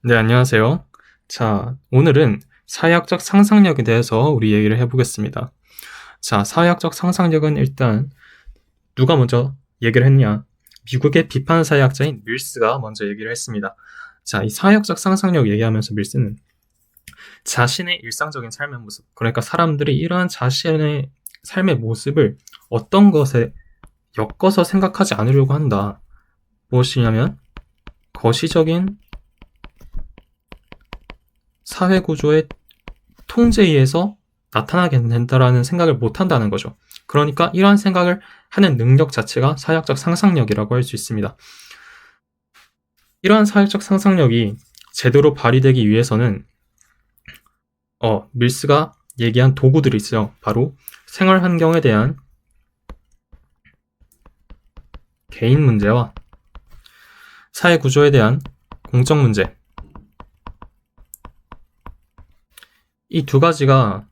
네, 안녕하세요. 자, 오늘은 사회학적 상상력에 대해서 우리 얘기를 해보겠습니다. 자, 사회학적 상상력은 일단 누가 먼저 얘기를 했냐? 미국의 비판 사회학자인 밀스가 먼저 얘기를 했습니다. 자, 이 사회학적 상상력 얘기하면서 밀스는 자신의 일상적인 삶의 모습, 그러니까 사람들이 이러한 자신의 삶의 모습을 어떤 것에 엮어서 생각하지 않으려고 한다. 무엇이냐면 거시적인 사회 구조의 통제에 의해서 나타나게 된다라는 생각을 못 한다는 거죠. 그러니까 이러한 생각을 하는 능력 자체가 사회학적 상상력이라고 할 수 있습니다. 이러한 사회적 상상력이 제대로 발휘되기 위해서는 밀스가 얘기한 도구들이 있어요. 바로 생활 환경에 대한 개인 문제와 사회 구조에 대한 공적 문제, 이 두 가지가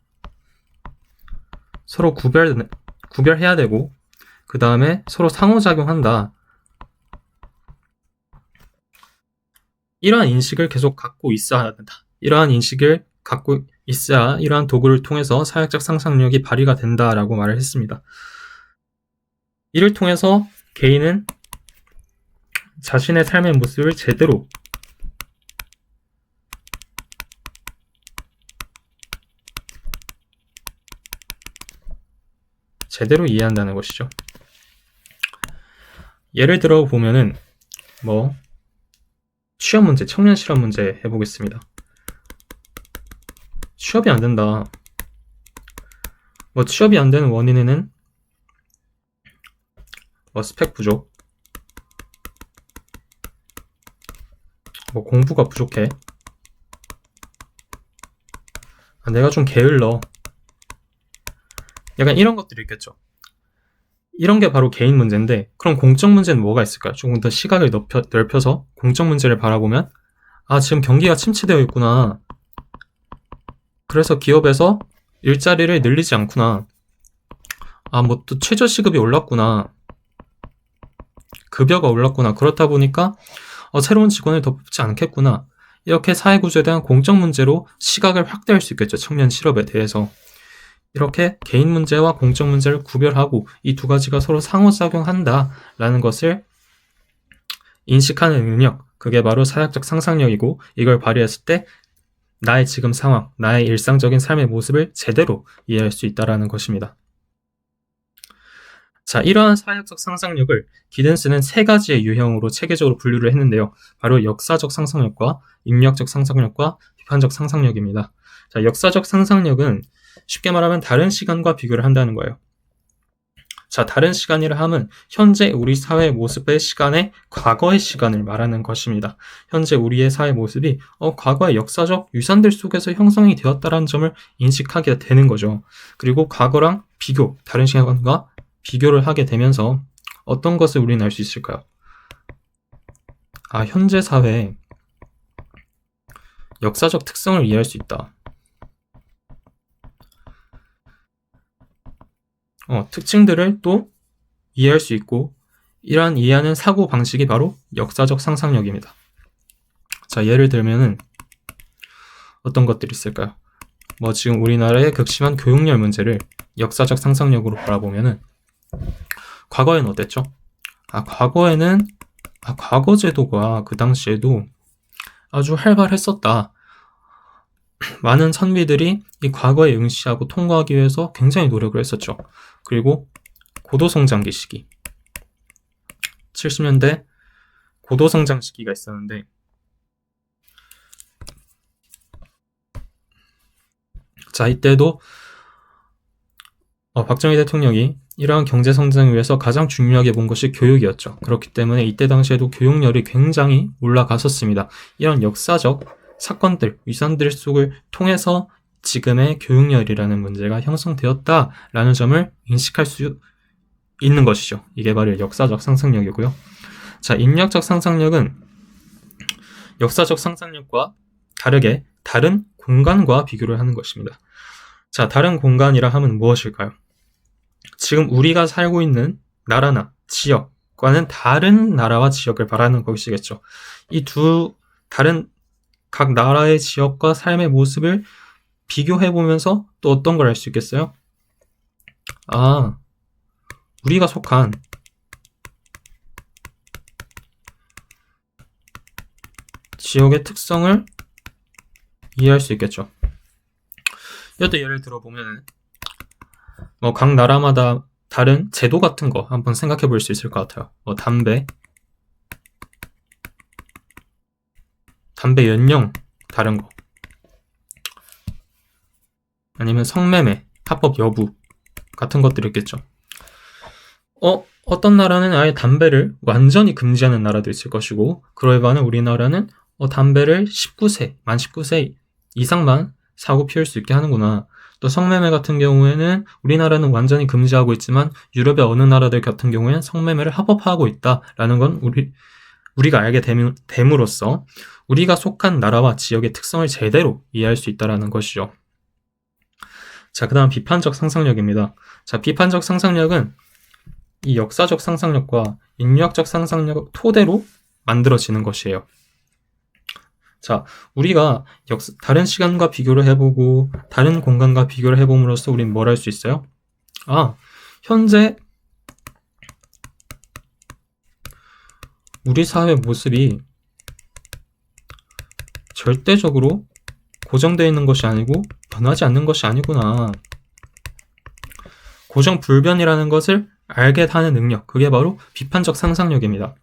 서로 구별해야 되고, 그 다음에 서로 상호작용한다. 이러한 인식을 계속 갖고 있어야 된다. 이러한 인식을 갖고 있어야 이러한 도구를 통해서 사회적 상상력이 발휘가 된다라고 말을 했습니다. 이를 통해서 개인은 자신의 삶의 모습을 제대로 이해한다는 것이죠. 예를 들어 보면은 취업 문제, 청년 실업 문제 해보겠습니다. 취업이 안 된다. 취업이 안 되는 원인에는 스펙 부족, 공부가 부족해, 내가 좀 게을러, 약간 이런 것들이 있겠죠. 이런 게 바로 개인 문제인데, 그럼 공적 문제는 뭐가 있을까요? 조금 더 시각을 넓혀서 공적 문제를 바라보면, 지금 경기가 침체되어 있구나. 그래서 기업에서 일자리를 늘리지 않구나. 또 최저시급이 올랐구나. 급여가 올랐구나. 그렇다 보니까 새로운 직원을 더 뽑지 않겠구나. 이렇게 사회구조에 대한 공적 문제로 시각을 확대할 수 있겠죠. 청년 실업에 대해서. 이렇게 개인 문제와 공적 문제를 구별하고 이 두 가지가 서로 상호작용한다라는 것을 인식하는 능력, 그게 바로 사회학적 상상력이고, 이걸 발휘했을 때 나의 지금 상황, 나의 일상적인 삶의 모습을 제대로 이해할 수 있다는 것입니다. 자, 이러한 사회학적 상상력을 기든스는 세 가지의 유형으로 체계적으로 분류를 했는데요. 바로 역사적 상상력과 인류학적 상상력과 비판적 상상력입니다. 자, 역사적 상상력은 쉽게 말하면 다른 시간과 비교를 한다는 거예요. 자, 다른 시간이라 함은 현재 우리 사회의 모습의 시간에 과거의 시간을 말하는 것입니다. 현재 우리의 사회 모습이 과거의 역사적 유산들 속에서 형성이 되었다는 점을 인식하게 되는 거죠. 그리고 과거랑 다른 시간과 비교를 하게 되면서 어떤 것을 우리는 알 수 있을까요? 현재 사회의 역사적 특성을 이해할 수 있다. 특징들을 또 이해할 수 있고, 이러한 이해하는 사고 방식이 바로 역사적 상상력입니다. 자, 예를 들면은 어떤 것들이 있을까요? 지금 우리나라의 극심한 교육열 문제를 역사적 상상력으로 바라보면은 과거에는 어땠죠? 과거에는 과거 제도가 그 당시에도 아주 활발했었다. 많은 선비들이 이 과거에 응시하고 통과하기 위해서 굉장히 노력을 했었죠. 그리고 고도성장기 시기, 70년대 고도성장 시기가 있었는데, 자, 이때도 박정희 대통령이 이러한 경제성장을 위해서 가장 중요하게 본 것이 교육이었죠. 그렇기 때문에 이때 당시에도 교육열이 굉장히 올라갔었습니다. 이런 역사적 사건들, 위산들 속을 통해서 지금의 교육열이라는 문제가 형성되었다라는 점을 인식할 수 있는 것이죠. 이게 바로 역사적 상상력이고요. 자, 인류학적 상상력은 역사적 상상력과 다르게 다른 공간과 비교를 하는 것입니다. 자, 다른 공간이라 하면 무엇일까요? 지금 우리가 살고 있는 나라나 지역과는 다른 나라와 지역을 말하는 것이겠죠. 이 두 다른 각 나라의 지역과 삶의 모습을 비교해보면서 또 어떤 걸 알 수 있겠어요? 아, 우리가 속한 지역의 특성을 이해할 수 있겠죠. 이것도 예를 들어보면 각 나라마다 다른 제도 같은 거 한번 생각해 볼 수 있을 것 같아요. 담배 연령 다른 거, 아니면 성매매, 합법 여부 같은 것들이 있겠죠. 어떤 나라는 아예 담배를 완전히 금지하는 나라도 있을 것이고, 그러에 반해 우리나라는 담배를 만 19세 이상만 사고 피울 수 있게 하는구나. 또 성매매 같은 경우에는 우리나라는 완전히 금지하고 있지만 유럽의 어느 나라들 같은 경우에는 성매매를 합법화하고 있다라는 건 우리가 알게 됨으로써 우리가 속한 나라와 지역의 특성을 제대로 이해할 수 있다는 것이죠. 자, 그 다음 비판적 상상력입니다. 자, 비판적 상상력은 이 역사적 상상력과 인류학적 상상력 토대로 만들어지는 것이에요. 자, 우리가 다른 시간과 비교를 해보고 다른 공간과 비교를 해봄으로써 우리는 뭘 할 수 있어요? 현재 우리 사회 모습이 절대적으로 고정되어 있는 것이 아니고 변하지 않는 것이 아니구나. 고정불변이라는 것을 알게 하는 능력, 그게 바로 비판적 상상력입니다.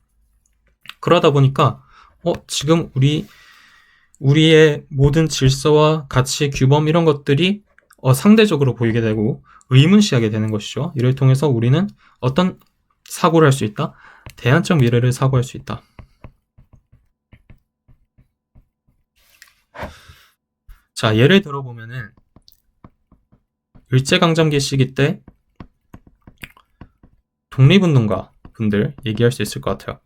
그러다 보니까 지금 우리의 모든 질서와 가치, 규범 이런 것들이 상대적으로 보이게 되고 의문시하게 되는 것이죠. 이를 통해서 우리는 어떤 사고를 할 수 있다? 대안적 미래를 사고할 수 있다. 자, 예를 들어보면은 일제강점기 시기 때 독립운동가 분들 얘기할 수 있을 것 같아요.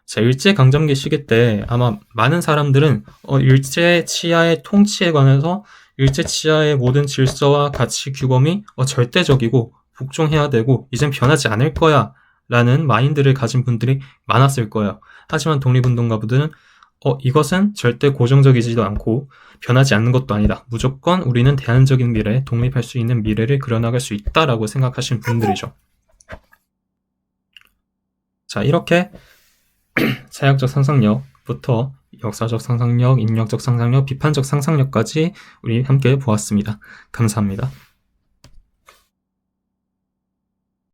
자, 일제강점기 시기 때 아마 많은 사람들은 일제 치하의 통치에 관해서 일제 치하의 모든 질서와 가치 규범이 절대적이고 복종해야 되고 이젠 변하지 않을 거야 라는 마인드를 가진 분들이 많았을 거예요. 하지만 독립운동가분들은 이것은 절대 고정적이지도 않고 변하지 않는 것도 아니다. 무조건 우리는 대안적인 미래, 독립할 수 있는 미래를 그려나갈 수 있다라고 생각하신 분들이죠. 자, 이렇게 사역적 상상력부터 역사적 상상력, 인류학적 상상력, 비판적 상상력까지 우리 함께 보았습니다. 감사합니다.